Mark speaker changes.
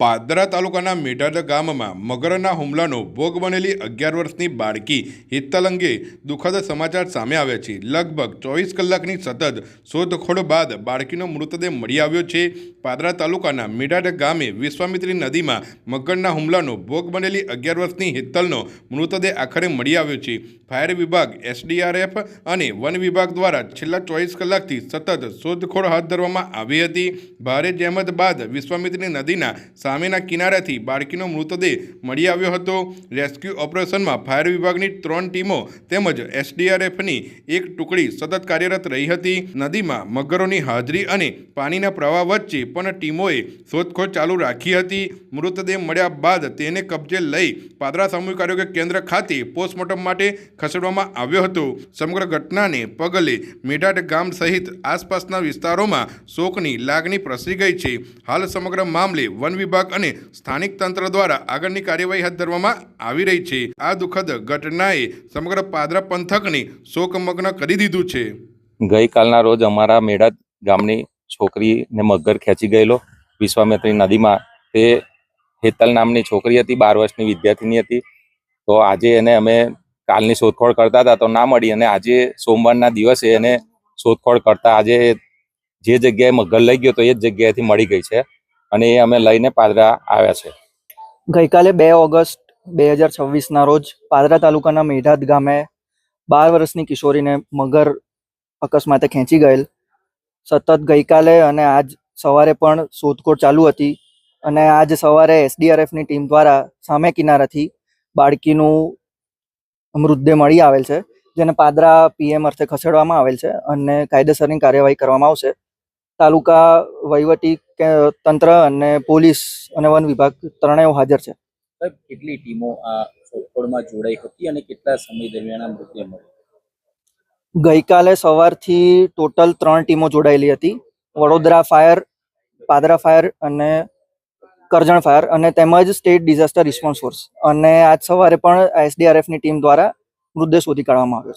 Speaker 1: પાદરા તાલુકાના મેઢાદ ગામમાં મગરના હુમલાનો ભોગ બનેલી 11 વર્ષની બાળકી હેતલ અંગે દુઃખદ સમાચાર સામે આવ્યા છે. લગભગ 24 કલાકની સતત શોધખોળ બાદ બાળકીનો મૃતદેહ મળી આવ્યો છે. પાદરા તાલુકાના મેઢાદ ગામે વિશ્વામિત્રી નદીમાં મગરના હુમલાનો ભોગ બનેલી 11 વર્ષની હેતલનો મૃતદેહ આખરે મળી આવ્યો છે. ફાયર વિભાગ, એસડીઆરએફ અને વન વિભાગ દ્વારા છેલ્લા 24 કલાકથી સતત શોધખોળ હાથ ધરવામાં આવી હતી. ભારે જહેમત બાદ વિશ્વામિત્રી નદીના સામેના કિનારાથી બાળકીનો મૃતદેહ મળી આવ્યો હતો. રેસ્ક્યુ ઓપરેશનમાં ફાયર વિભાગની 3 ટીમો તેમજ એસડીઆરએફની એક ટુકડી સતત કાર્યરત રહી હતી. નદીમાં મગરોની હાજરી અને પાણીના પ્રવાહ વચ્ચે પણ ટીમોએ શોધખોળ ચાલુ રાખી હતી. મૃતદેહ મળ્યા બાદ તેને કબજે લઈ પાદરા સામૂહિક આરોગ્ય કેન્દ્ર ખાતે પોસ્ટમોર્ટમ માટે ખસેડવામાં આવ્યો હતો. સમગ્ર ઘટનાને પગલે મેઢાદ ગામ સહિત આસપાસના વિસ્તારોમાં શોકની લાગણી પ્રસરી ગઈ છે. હાલ સમગ્ર મામલે વન વિભાગ અને સ્થાનિક તંત્ર દ્વારા આગળની કાર્યવાહી હાથ ધરવામાં આવી રહી છે. આ દુઃખદ ઘટનાએ સમગ્ર પાદરા પંથકને શોકમગ્ન કરી દીધું છે.
Speaker 2: ગઈકાલના રોજ અમારા મેઢાદ ગામની છોકરીને મગર ખેંચી ગયેલો વિશ્વામિત્રી નદીમાં. તે હેતલ નામની છોકરી હતી, 12 વર્ષની વિદ્યાર્થીની હતી. તો આજે એને અમે કાલની શોધખોળ કરતા હતા તો ના મળી, અને આજે સોમવારના દિવસે એને શોધખોળ કરતા આજે જે જગ્યાએ મગર લઈ ગયો તો એ જ જગ્યાએથી મળી ગઈ છે, અને એ અમે લઈને પાદરા આવ્યા છે.
Speaker 3: ગઈકાલે 2 ઓગસ્ટ 2026ના રોજ પાદરા તાલુકાના મેઢાદ ગામે 12 વર્ષની કિશોરીને મગર અકસ્માતે ખેંચી ગયેલ. સતત ગઈકાલે અને આજ સવારે પણ શોધખોળ ચાલુ હતી, અને આજ સવારે એસડીઆરએફની ટીમ દ્વારા સામે કિનારાથી બાળકીનું મૃતદેહ મળી આવેલ છે, જેને પાદરા પીએમ અર્થે ખસેડવામાં આવેલ છે અને કાયદેસરની કાર્યવાહી કરવામાં આવશે. તાલુકા વહીવટી તંત્ર અને પોલીસ અને વન વિભાગ ત્રણેય હાજર છે.
Speaker 4: કેટલી ટીમો આ શોધખોળમાં જોડાઈ હતી અને કેટલા સમય દરમિયાન મૃતદેહ મળ્યો?
Speaker 3: ગઈકાલે સવારથી ટોટલ 3 ટીમો જોડાયેલી હતી. વડોદરા ફાયર, પાદરા ફાયર અને કરજણ ફાયર, અને તેમજ સ્ટેટ ડિઝાસ્ટર રિસ્પોન્સ ફોર્સ. અને આજ સવારે પણ એસડીઆરએફની ટીમ દ્વારા મૃતદેહ શોધી કાઢવામાં આવ્યો છે.